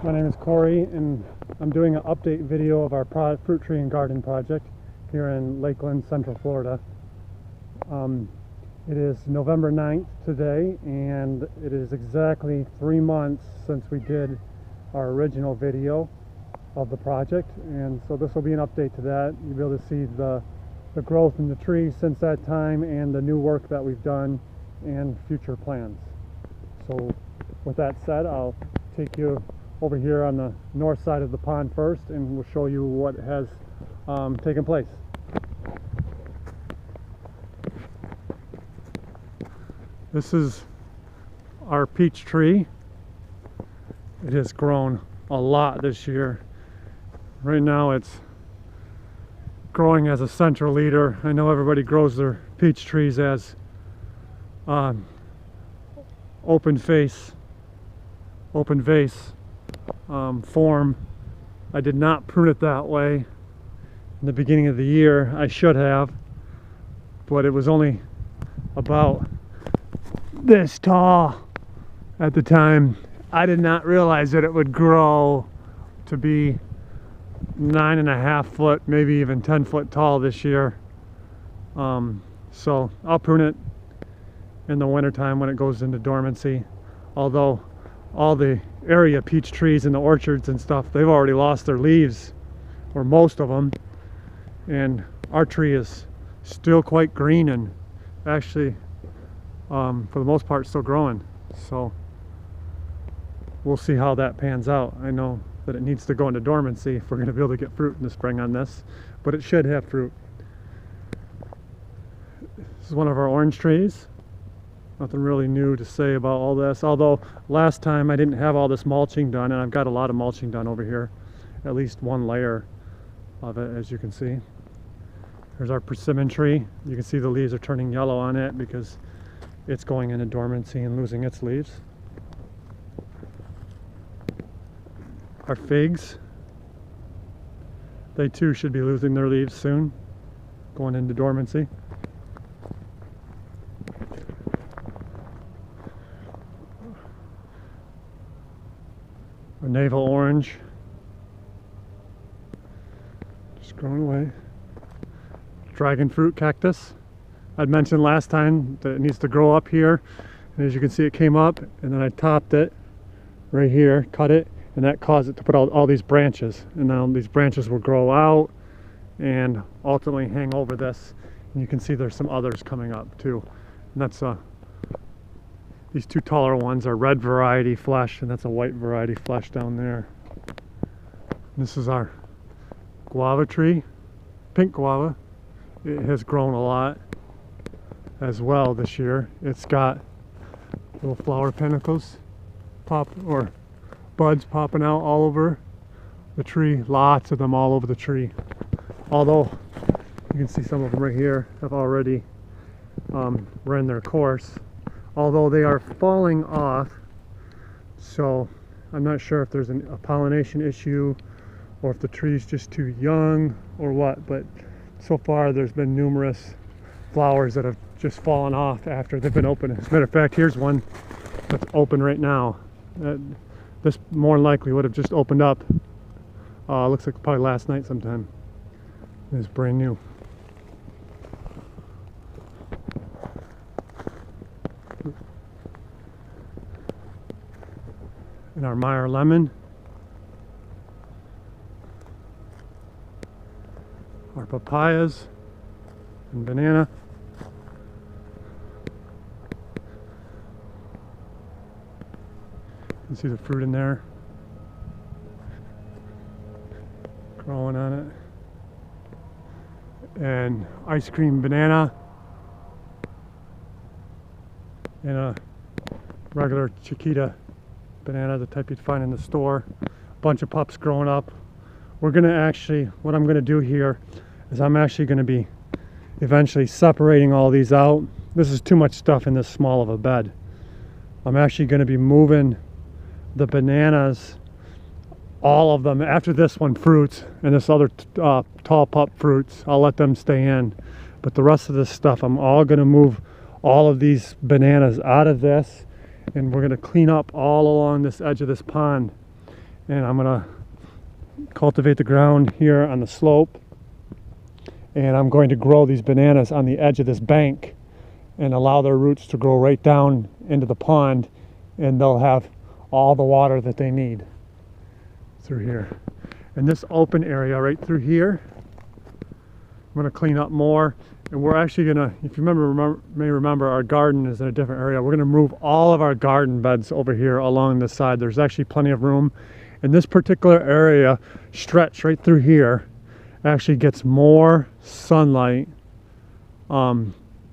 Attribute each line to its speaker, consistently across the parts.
Speaker 1: My name is Corey, and I'm doing an update video of our fruit tree and garden project here in Lakeland, Central Florida. It is November 9th today, and it is exactly 3 months since we did our original video of the project, and so this will be an update to that. You'll be able to see the growth in the trees since that time and the new work that we've done and future plans. So with that said, I'll take you over here on the north side of the pond first, and we'll show you what has taken place. This is our peach tree. It has grown a lot this year. Right now it's growing as a central leader. I know everybody grows their peach trees as open vase form. I did not prune it that way in the beginning of the year. I should have, but it was only about this tall at the time. I did not realize that it would grow to be 9.5 foot, maybe even 10 foot tall this year. So I'll prune it in the wintertime when it goes into dormancy. Although all the area peach trees in the orchards and stuff, they've already lost their leaves, or most of them, and our tree is still quite green and actually for the most part still growing. So we'll see how that pans out. I know that it needs to go into dormancy if we're going to be able to get fruit in the spring on this, but it should have fruit. This is one of our orange trees. Nothing really new to say about all this, although last time I didn't have all this mulching done, and I've got a lot of mulching done over here, at least one layer of it, as you can see. There's our persimmon tree. You can see the leaves are turning yellow on it because it's going into dormancy and losing its leaves. Our figs, they too should be losing their leaves soon, going into dormancy. Our navel orange, just growing away. Dragon fruit cactus. I'd mentioned last time that it needs to grow up here, and as you can see it came up, and then I topped it right here, cut it, and that caused it to put out all these branches, and now these branches will grow out and ultimately hang over this, and you can see there's some others coming up too, and that's these two taller ones are red variety flesh, and that's a white variety flesh down there. This is our guava tree, pink guava. It has grown a lot as well this year. It's got little flower pinnacles buds popping out all over the tree, lots of them all over the tree. Although you can see some of them right here have already ran their course, although they are falling off, so I'm not sure if there's a pollination issue or if the tree's just too young or what, but so far there's been numerous flowers that have just fallen off after they've been open. As a matter of fact, here's one that's open right now. This more than likely would have just opened up. Looks like probably last night sometime. It's brand new. And our Meyer lemon. Our papayas and banana. You can see the fruit in there growing on it. And ice cream banana and a regular Chiquita banana, the type you'd find in the store. A bunch of pups growing up. We're gonna actually, what I'm gonna do here is I'm actually gonna be eventually separating all these out. This is too much stuff in this small of a bed. I'm actually gonna be moving the bananas, all of them, after this one fruits and this other tall pup fruits. I'll let them stay in, but the rest of this stuff, I'm all gonna move all of these bananas out of this, and we're going to clean up all along this edge of this pond, and I'm gonna cultivate the ground here on the slope, and I'm going to grow these bananas on the edge of this bank and allow their roots to grow right down into the pond, and they'll have all the water that they need through here. And this open area right through here, I'm going to clean up more, and we're actually going to, if you may remember, our garden is in a different area. We're going to move all of our garden beds over here along this side. There's actually plenty of room, and this particular area stretch right through here actually gets more sunlight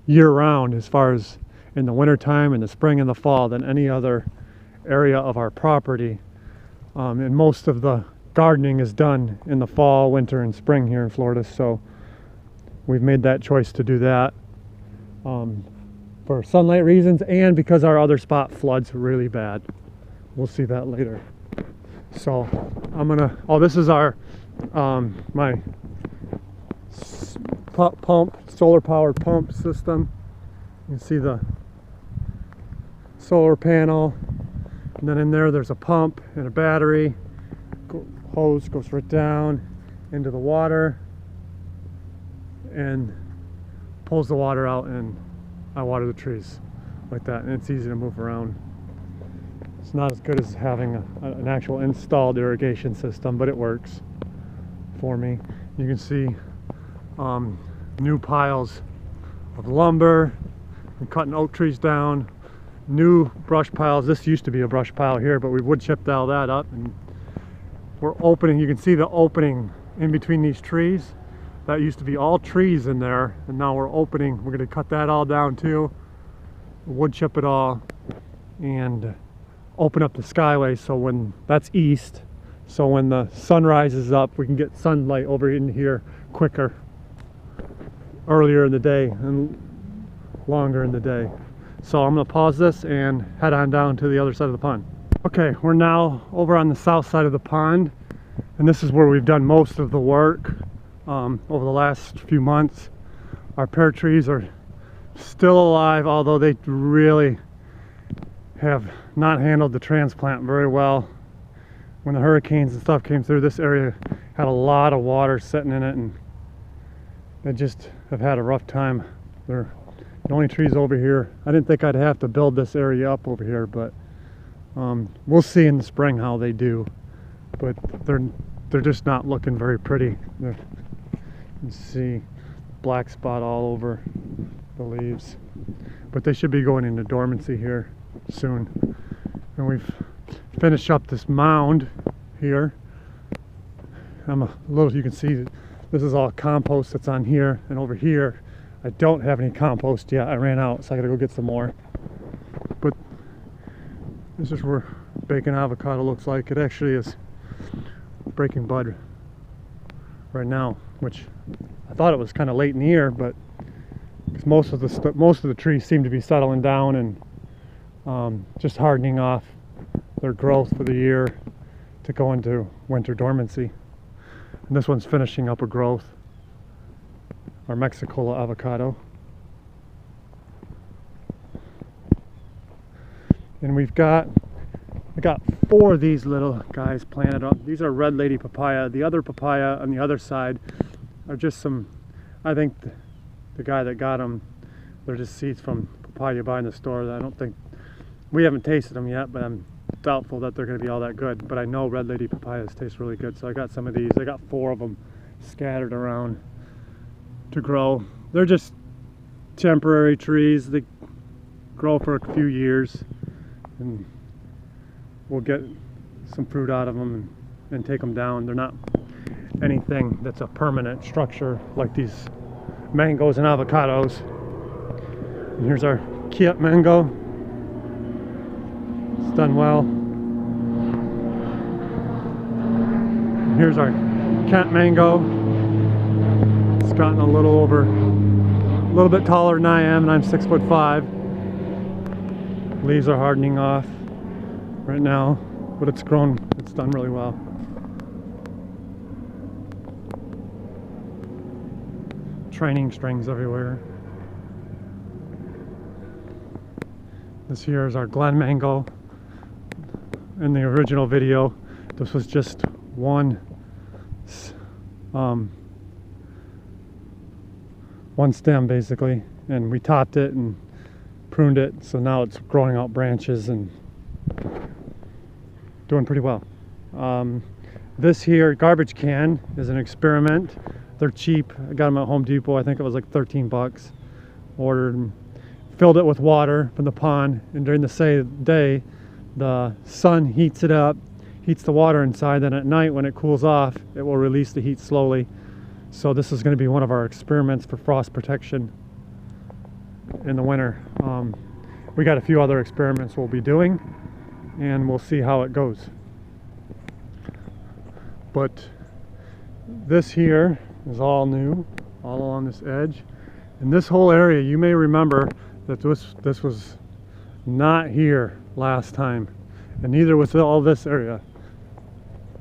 Speaker 1: year-round, as far as in the wintertime, in the spring and the fall, than any other area of our property. And most of the gardening is done in the fall, winter, and spring here in Florida, so we've made that choice to do that for sunlight reasons, and because our other spot floods really bad. We'll see that later. So I'm gonna, oh, this is our my pump, solar powered pump system. You can see the solar panel, and then in there's a pump and a battery. Hose goes right down into the water and pulls the water out, and I water the trees like that, and it's easy to move around. It's not as good as having an actual installed irrigation system, but it works for me. You can see new piles of lumber. I'm cutting oak trees down, new brush piles. This used to be a brush pile here, but we wood chipped all that up, and we're opening. You can see the opening in between these trees. That used to be all trees in there, and now we're opening. We're going to cut that all down too, wood chip it all, and open up the skyway, so when that's east, so when the sun rises up, we can get sunlight over in here quicker, earlier in the day and longer in the day. So I'm going to pause this and head on down to the other side of the pond. Okay, we're now over on the south side of the pond, and this is where we've done most of the work over the last few months. Our pear trees are still alive, although they really have not handled the transplant very well. When the hurricanes and stuff came through, this area had a lot of water sitting in it, and they just have had a rough time. They're the only trees over here. I didn't think I'd have to build this area up over here, but we'll see in the spring how they do. But they're just not looking very pretty. You can see black spot all over the leaves, but they should be going into dormancy here soon. And we've finished up this mound here. You can see this is all compost that's on here, and over here I don't have any compost yet. I ran out, so I gotta go get some more. But this is where bacon avocado looks like. It actually is breaking bud right now, which I thought it was kind of late in the year, but because most of the trees seem to be settling down and just hardening off their growth for the year to go into winter dormancy. And this one's finishing up a growth, our Mexicola avocado. And I got 4 of these little guys planted up. These are red lady papaya. The other papaya on the other side are just some, I think the guy that got them, they're just seeds from papaya you buy in the store. I don't think, we haven't tasted them yet, but I'm doubtful that they're going to be all that good. But I know red lady papayas taste really good, so I got some of these. I got 4 of them scattered around to grow. They're just temporary trees. They grow for a few years, and we'll get some fruit out of them and take them down. They're not anything that's a permanent structure like these mangoes and avocados. And here's our Kiat mango. It's done well. And here's our Kent mango. It's gotten a little bit taller than I am, and I'm 6'5". Leaves are hardening off right now, but it's grown, it's done really well. Training strings everywhere. This here is our Glen mango. In the original video, This was just one stem basically, and we topped it and pruned it, so now it's growing out branches and doing pretty well. This here garbage can is an experiment. They're cheap. I got them at Home Depot. I think it was like 13 bucks. Ordered them, filled it with water from the pond, and during the day the sun heats it up, heats the water inside, then at night when it cools off it will release the heat slowly. So this is going to be one of our experiments for frost protection in the winter. We got a few other experiments we'll be doing, and we'll see how it goes. But this here is all new, all along this edge. And this whole area, you may remember that this was not here last time, and neither was all this area.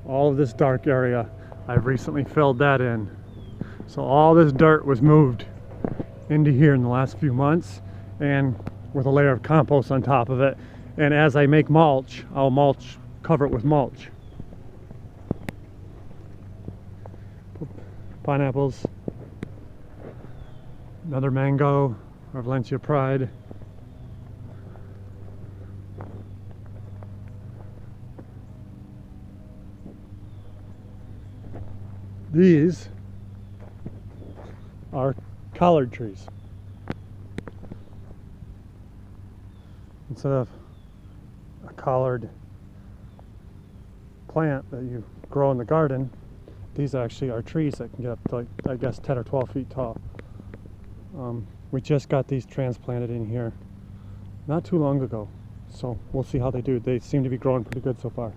Speaker 1: All of this dark area, I've recently filled that in. So all this dirt was moved into here in the last few months, and with a layer of compost on top of it. And as I make mulch, I'll cover it with mulch. Pineapples, another mango, our Valencia Pride. These are collard trees. Instead of a collard plant that you grow in the garden, these actually are trees that can get up to, like, I guess 10 or 12 feet tall. We just got these transplanted in here not too long ago, so we'll see how they do. They seem to be growing pretty good so far.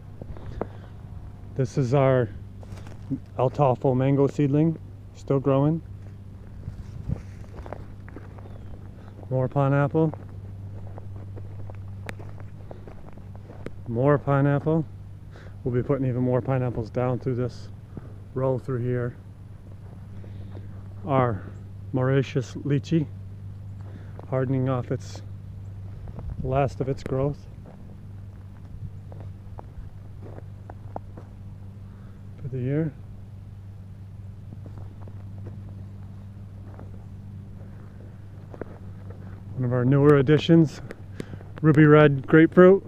Speaker 1: This is our Altafo mango seedling, still growing. More pineapple. More pineapple. We'll be putting even more pineapples down through this row through here. Our Mauritius lychee, hardening off its last of its growth. For the year. One of our newer additions, ruby red grapefruit.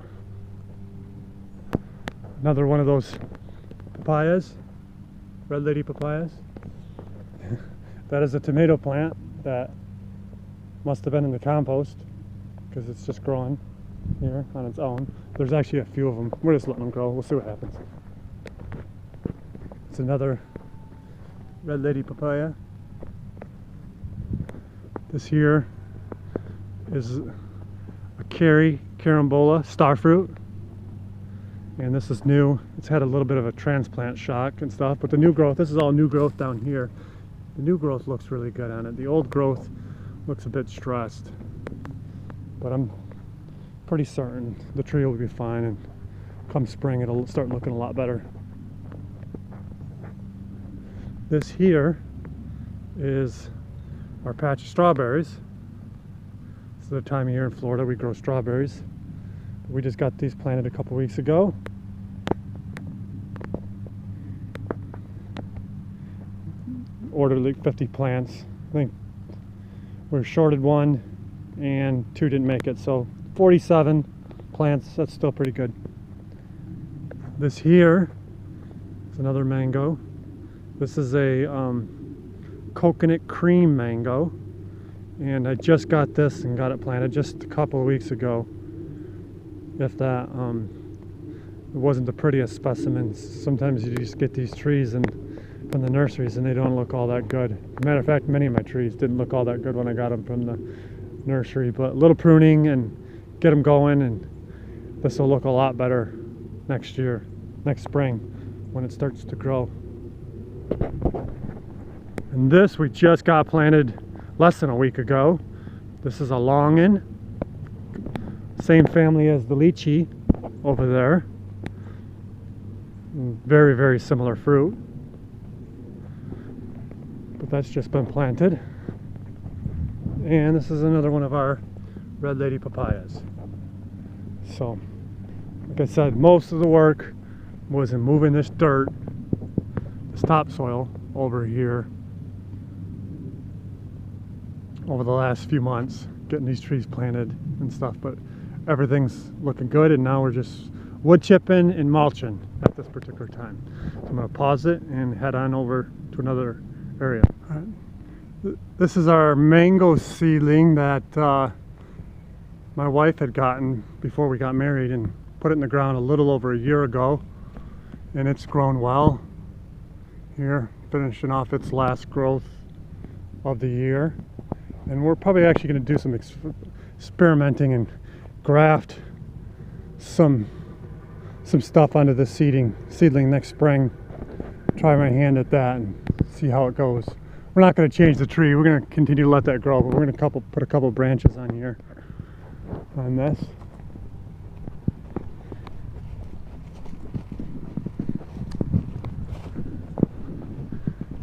Speaker 1: Another one of those papayas, red lady papayas. That is a tomato plant that must have been in the compost because it's just growing here on its own. There's actually a few of them. We're just letting them grow. We'll see what happens. It's another red lady papaya. This here is a carambola starfruit, and this is new. It's had a little bit of a transplant shock and stuff, but the new growth, this is all new growth down here. The new growth looks really good on it. The old growth looks a bit stressed, but I'm pretty certain the tree will be fine, and come spring it'll start looking a lot better. This here is our patch of strawberries. It's the time of year in Florida we grow strawberries. We just got these planted a couple weeks ago. Ordered like 50 plants. I think we shorted one and 2 didn't make it, so 47 plants. That's still pretty good. This here is another mango. This is a coconut cream mango, and I just got this and got it planted just a couple of weeks ago. If that, it wasn't the prettiest specimens. Sometimes you just get these trees from the nurseries and they don't look all that good. As a matter of fact, many of my trees didn't look all that good when I got them from the nursery, but a little pruning and get them going, and this will look a lot better next year, next spring, when it starts to grow. And this we just got planted less than a week ago. This is a longin, same family as the lychee over there. Very, very similar fruit, but that's just been planted. And this is another one of our red lady papayas. So like I said, most of the work was in moving this dirt, this topsoil over here over the last few months, getting these trees planted and stuff, but everything's looking good, and now we're just wood chipping and mulching at this particular time. So I'm going to pause it and head on over to another area. All right. This is our mango seedling that my wife had gotten before we got married and put it in the ground a little over a year ago, and it's grown well. Here, finishing off its last growth of the year, and we're probably actually going to do some experimenting and graft some stuff onto the seedling next spring. Try my hand at that and see how it goes. We're not going to change the tree. We're going to continue to let that grow, but we're going to put a couple branches on here on this.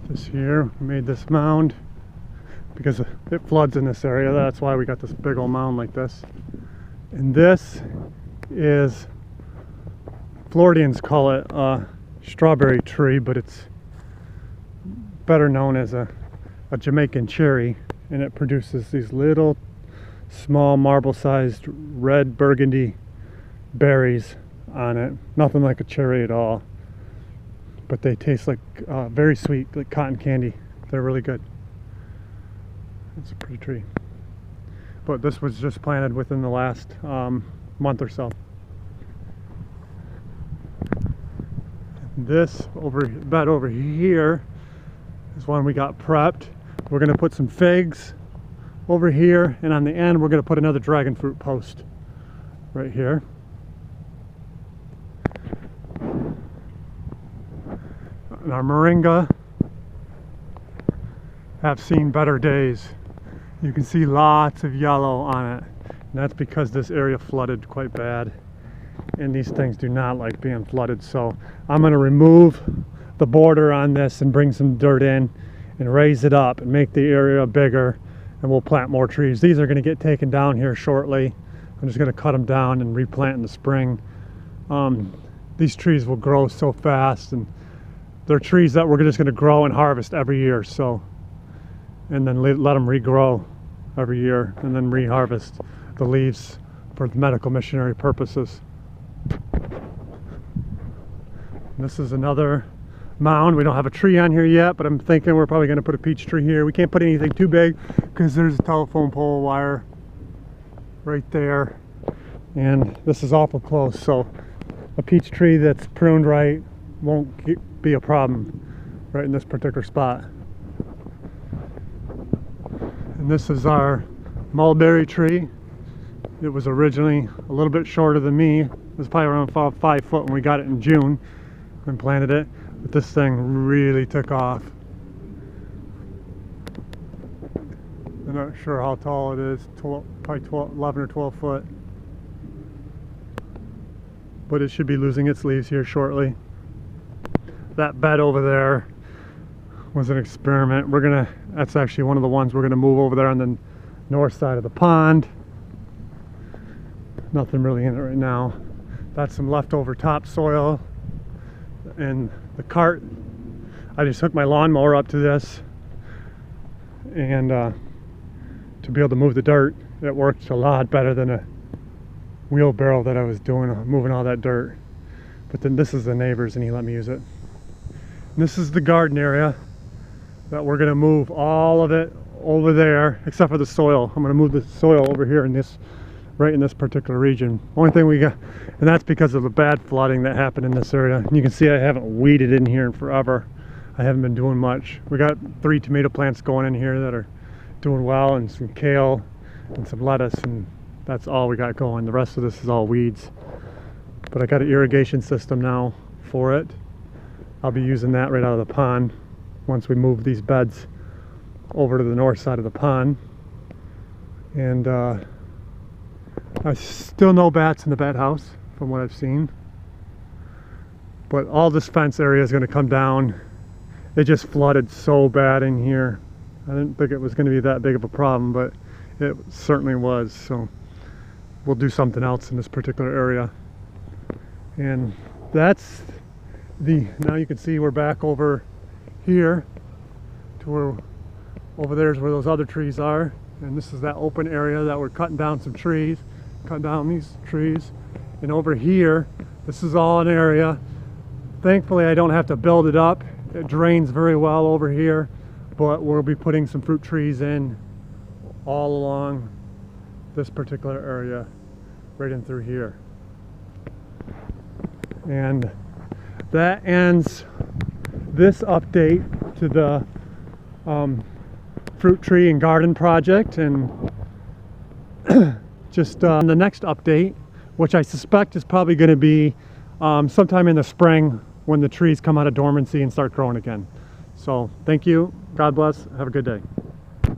Speaker 1: This here, we made this mound because it floods in this area. That's why we got this big old mound like this. And this is, Floridians call it a strawberry tree, but it's better known as a Jamaican cherry, and it produces these little small marble-sized red burgundy berries on it. Nothing like a cherry at all, but they taste like very sweet, like cotton candy. They're really good. It's a pretty tree, but this was just planted within the last month or so. This bed over here is one we got prepped. We're going to put some figs over here, and on the end we're going to put another dragon fruit post right here. And our moringa have seen better days. You can see lots of yellow on it, and that's because this area flooded quite bad, and these things do not like being flooded. So I'm going to remove the border on this and bring some dirt in and raise it up and make the area bigger, and we'll plant more trees. These are going to get taken down here shortly. I'm just going to cut them down and replant in the spring. These trees will grow so fast, and they're trees that we're just going to grow and harvest every year. So, and then let them regrow every year, and then reharvest the leaves for medical missionary purposes. This is another mound. We don't have a tree on here yet, but I'm thinking we're probably going to put a peach tree here. We can't put anything too big because there's a telephone pole wire right there, and this is awful close, so a peach tree that's pruned right won't be a problem right in this particular spot. And this is our mulberry tree. It was originally a little bit shorter than me. It was probably around 5 foot when we got it in June and planted it, but this thing really took off. I'm not sure how tall it is, probably 11 or 12 foot. But it should be losing its leaves here shortly. That bed over there was an experiment. That's actually one of the ones we're gonna move over there on the north side of the pond. Nothing really in it right now. That's some leftover topsoil. And the cart, I just hooked my lawnmower up to this, and to be able to move the dirt, it worked a lot better than a wheelbarrow that I was doing, moving all that dirt. But then this is the neighbor's, and he let me use it. And this is the garden area that we're going to move all of it over there, except for the soil. I'm going to move the soil over here in this, right in this particular region. Only thing we got, and that's because of the bad flooding that happened in this area. And you can see I haven't weeded in here in forever. I haven't been doing much. We got 3 tomato plants going in here that are doing well, and some kale and some lettuce, and that's all we got going. The rest of this is all weeds. But I got an irrigation system now for it. I'll be using that right out of the pond once we move these beds over to the north side of the pond. And I still no bats in the bat house from what I've seen. But all this fence area is going to come down. It just flooded so bad in here. I didn't think it was going to be that big of a problem, but it certainly was. So we'll do something else in this particular area. And that's now you can see we're back over here to where over there is where those other trees are, and this is that open area that we're cutting down some trees, cutting down these trees. And over here, this is all an area. Thankfully I don't have to build it up. It drains very well over here, but we'll be putting some fruit trees in all along this particular area, right in through here. And that ends this update to the fruit tree and garden project. And just the next update, which I suspect is probably going to be sometime in the spring when the trees come out of dormancy and start growing again. So thank you, God bless, have a good day.